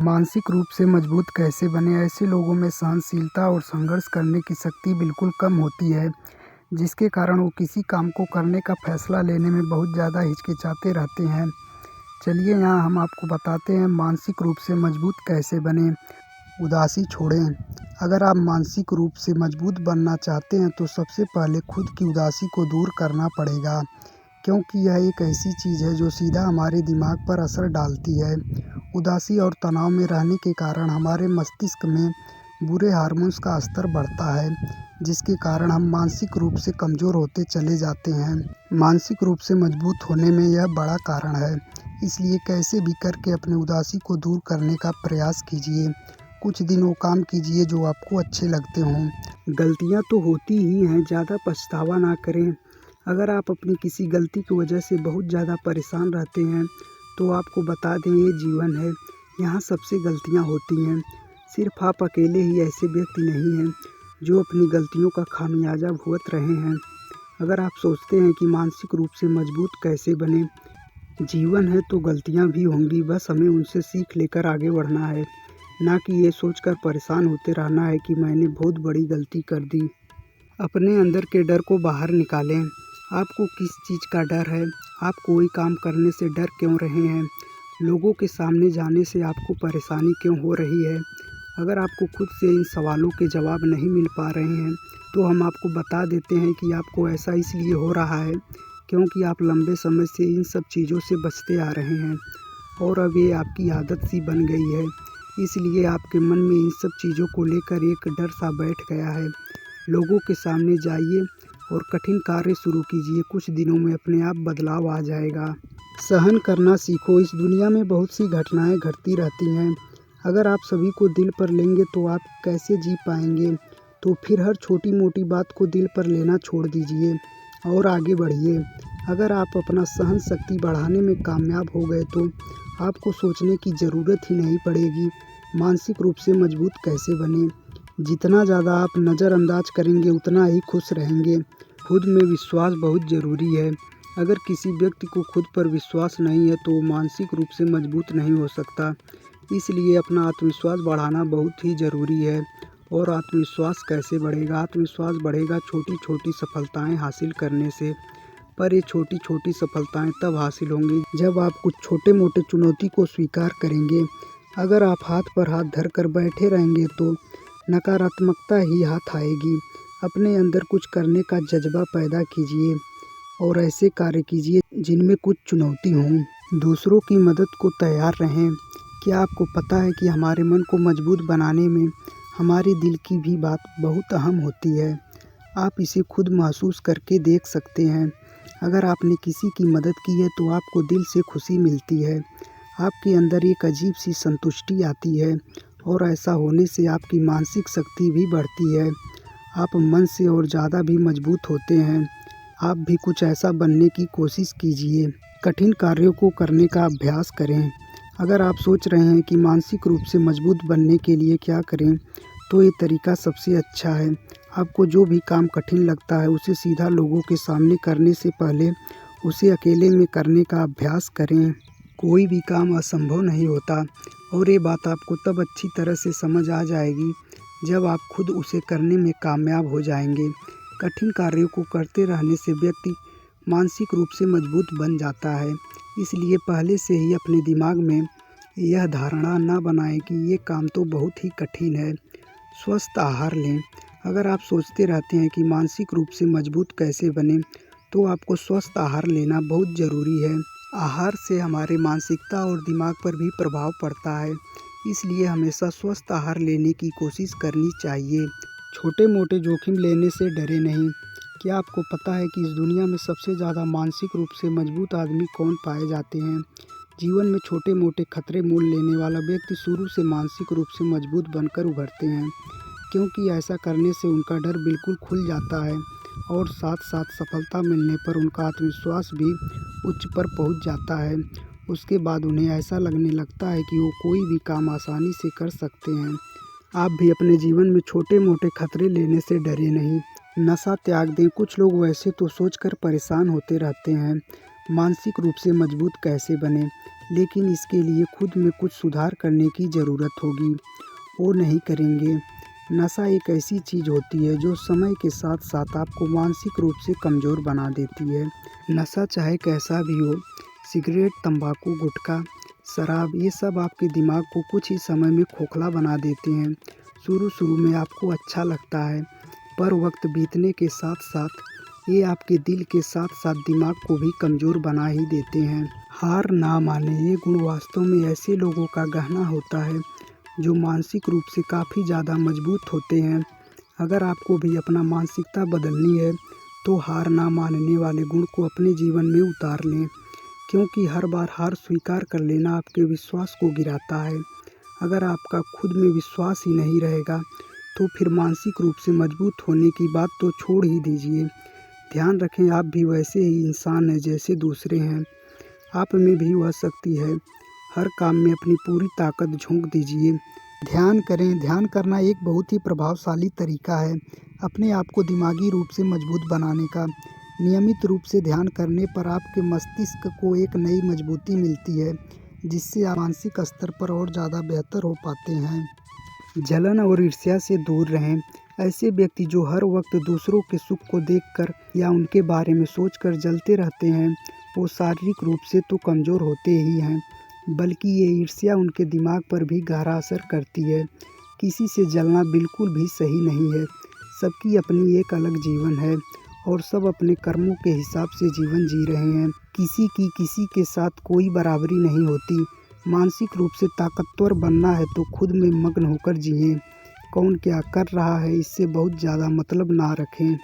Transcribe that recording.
मानसिक रूप से मजबूत कैसे बनें? ऐसे लोगों में सहनशीलता और संघर्ष करने की शक्ति बिल्कुल कम होती है, जिसके कारण वो किसी काम को करने का फैसला लेने में बहुत ज़्यादा हिचकिचाते रहते हैं। चलिए यहाँ हम आपको बताते हैं मानसिक रूप से मजबूत कैसे बनें। उदासी छोड़ें। अगर आप मानसिक रूप से मजबूत बनना चाहते हैं तो सबसे पहले खुद की उदासी को दूर करना पड़ेगा, क्योंकि यह एक ऐसी चीज़ है जो सीधा हमारे दिमाग पर असर डालती है। उदासी और तनाव में रहने के कारण हमारे मस्तिष्क में बुरे हार्मोन्स का स्तर बढ़ता है, जिसके कारण हम मानसिक रूप से कमज़ोर होते चले जाते हैं। मानसिक रूप से मजबूत होने में यह बड़ा कारण है, इसलिए कैसे भी करके अपनी उदासी को दूर करने का प्रयास कीजिए। कुछ दिन वो काम कीजिए जो आपको अच्छे लगते हों। गलतियाँ तो होती ही हैं, ज़्यादा पछतावा ना करें। अगर आप अपनी किसी गलती की वजह से बहुत ज़्यादा परेशान रहते हैं तो आपको बता दें ये जीवन है, यहाँ सबसे गलतियाँ होती हैं। सिर्फ आप अकेले ही ऐसे व्यक्ति नहीं हैं जो अपनी गलतियों का खामियाजा भुगत रहे हैं। अगर आप सोचते हैं कि मानसिक रूप से मजबूत कैसे बने, जीवन है तो गलतियाँ भी होंगी, बस हमें उनसे सीख लेकर आगे बढ़ना है, ना कि ये सोचकर परेशान होते रहना है कि मैंने बहुत बड़ी गलती कर दी। अपने अंदर के डर को बाहर निकालें। आपको किस चीज़ का डर है? आप कोई काम करने से डर क्यों रहे हैं? लोगों के सामने जाने से आपको परेशानी क्यों हो रही है? अगर आपको खुद से इन सवालों के जवाब नहीं मिल पा रहे हैं तो हम आपको बता देते हैं कि आपको ऐसा इसलिए हो रहा है क्योंकि आप लंबे समय से इन सब चीज़ों से बचते आ रहे हैं और अब ये आपकी आदत सी बन गई है। इसलिए आपके मन में इन सब चीज़ों को लेकर एक डर सा बैठ गया है। लोगों के सामने जाइए और कठिन कार्य शुरू कीजिए, कुछ दिनों में अपने आप बदलाव आ जाएगा। सहन करना सीखो। इस दुनिया में बहुत सी घटनाएं घटती रहती हैं। अगर आप सभी को दिल पर लेंगे तो आप कैसे जी पाएंगे? तो फिर हर छोटी मोटी बात को दिल पर लेना छोड़ दीजिए और आगे बढ़िए। अगर आप अपना सहन शक्ति बढ़ाने में कामयाब हो गए तो आपको सोचने की ज़रूरत ही नहीं पड़ेगी मानसिक रूप से मजबूत कैसे बने। जितना ज़्यादा आप नज़रअंदाज करेंगे उतना ही खुश रहेंगे। खुद में विश्वास बहुत ज़रूरी है। अगर किसी व्यक्ति को खुद पर विश्वास नहीं है तो वो मानसिक रूप से मजबूत नहीं हो सकता। इसलिए अपना आत्मविश्वास बढ़ाना बहुत ही ज़रूरी है। और आत्मविश्वास कैसे बढ़ेगा? आत्मविश्वास बढ़ेगा छोटी छोटी सफलताएं हासिल करने से। पर ये छोटी छोटी सफलताएं तब हासिल होंगी जब आप कुछ छोटे मोटे चुनौती को स्वीकार करेंगे। अगर आप हाथ पर हाथ धरकर बैठे रहेंगे तो नकारात्मकता ही हाथ आएगी। अपने अंदर कुछ करने का जज्बा पैदा कीजिए और ऐसे कार्य कीजिए जिनमें कुछ चुनौती हों। दूसरों की मदद को तैयार रहें। क्या आपको पता है कि हमारे मन को मजबूत बनाने में हमारे दिल की भी बात बहुत अहम होती है? आप इसे खुद महसूस करके देख सकते हैं। अगर आपने किसी की मदद की है तो आपको दिल से खुशी मिलती है। आपके अंदर एक अजीब सी संतुष्टि आती है और ऐसा होने से आपकी मानसिक शक्ति भी बढ़ती है। आप मन से और ज़्यादा भी मजबूत होते हैं। आप भी कुछ ऐसा बनने की कोशिश कीजिए। कठिन कार्यों को करने का अभ्यास करें। अगर आप सोच रहे हैं कि मानसिक रूप से मजबूत बनने के लिए क्या करें, तो ये तरीका सबसे अच्छा है। आपको जो भी काम कठिन लगता है उसे सीधा लोगों के सामने करने से पहले उसे अकेले में करने का अभ्यास करें। कोई भी काम असंभव नहीं होता और ये बात आपको तब अच्छी तरह से समझ आ जाएगी जब आप खुद उसे करने में कामयाब हो जाएंगे। कठिन कार्यों को करते रहने से व्यक्ति मानसिक रूप से मजबूत बन जाता है। इसलिए पहले से ही अपने दिमाग में यह धारणा न बनाएं कि ये काम तो बहुत ही कठिन है। स्वस्थ आहार लें। अगर आप सोचते रहते हैं कि मानसिक रूप से मजबूत कैसे बने, तो आपको स्वस्थ आहार लेना बहुत ज़रूरी है। आहार से हमारे मानसिकता और दिमाग पर भी प्रभाव पड़ता है, इसलिए हमेशा स्वस्थ आहार लेने की कोशिश करनी चाहिए। छोटे मोटे जोखिम लेने से डरे नहीं। क्या आपको पता है कि इस दुनिया में सबसे ज़्यादा मानसिक रूप से मजबूत आदमी कौन पाए जाते हैं? जीवन में छोटे मोटे खतरे मोल लेने वाला व्यक्ति शुरू से मानसिक रूप से मजबूत बनकर उभरते हैं, क्योंकि ऐसा करने से उनका डर बिल्कुल खुल जाता है और साथ साथ सफलता मिलने पर उनका आत्मविश्वास भी उच्च पर पहुंच जाता है। उसके बाद उन्हें ऐसा लगने लगता है कि वो कोई भी काम आसानी से कर सकते हैं। आप भी अपने जीवन में छोटे मोटे खतरे लेने से डरे नहीं। नशा त्याग दें। कुछ लोग वैसे तो सोचकर परेशान होते रहते हैं, मानसिक रूप से मजबूत कैसे बने, लेकिन इसके लिए खुद में कुछ सुधार करने की ज़रूरत होगी। वो नहीं करेंगे। नशा एक ऐसी चीज़ होती है जो समय के साथ साथ आपको मानसिक रूप से कमज़ोर बना देती है। नशा चाहे कैसा भी हो, सिगरेट, तंबाकू, गुटखा, शराब, ये सब आपके दिमाग को कुछ ही समय में खोखला बना देते हैं। शुरू में आपको अच्छा लगता है, पर वक्त बीतने के साथ साथ ये आपके दिल के साथ साथ दिमाग को भी कमज़ोर बना ही देते हैं। हार ना माने, ये गुण वास्तव में ऐसे लोगों का गहना होता है जो मानसिक रूप से काफ़ी ज़्यादा मजबूत होते हैं। अगर आपको भी अपना मानसिकता बदलनी है तो हार ना मानने वाले गुण को अपने जीवन में उतार लें, क्योंकि हर बार हार स्वीकार कर लेना आपके विश्वास को गिराता है। अगर आपका खुद में विश्वास ही नहीं रहेगा तो फिर मानसिक रूप से मजबूत होने की बात तो छोड़ ही दीजिए। ध्यान रखें, आप भी वैसे ही इंसान हैं जैसे दूसरे हैं। आप में भी वह शक्ति है। हर काम में अपनी पूरी ताकत झोंक दीजिए। ध्यान करें। ध्यान करना एक बहुत ही प्रभावशाली तरीका है अपने आप को दिमागी रूप से मजबूत बनाने का। नियमित रूप से ध्यान करने पर आपके मस्तिष्क को एक नई मजबूती मिलती है, जिससे आप मानसिक स्तर पर और ज़्यादा बेहतर हो पाते हैं। जलन और ईर्ष्या से दूर रहें। ऐसे व्यक्ति जो हर वक्त दूसरों के सुख को देखकर या उनके बारे में सोचकर जलते रहते हैं, वो शारीरिक रूप से तो कमज़ोर होते ही हैं, बल्कि ये ईर्ष्या उनके दिमाग पर भी गहरा असर करती है। किसी से जलना बिल्कुल भी सही नहीं है। सबकी अपनी एक अलग जीवन है और सब अपने कर्मों के हिसाब से जीवन जी रहे हैं। किसी की किसी के साथ कोई बराबरी नहीं होती। मानसिक रूप से ताकतवर बनना है तो खुद में मग्न होकर जिएं। कौन क्या कर रहा है इससे बहुत ज़्यादा मतलब ना रखें।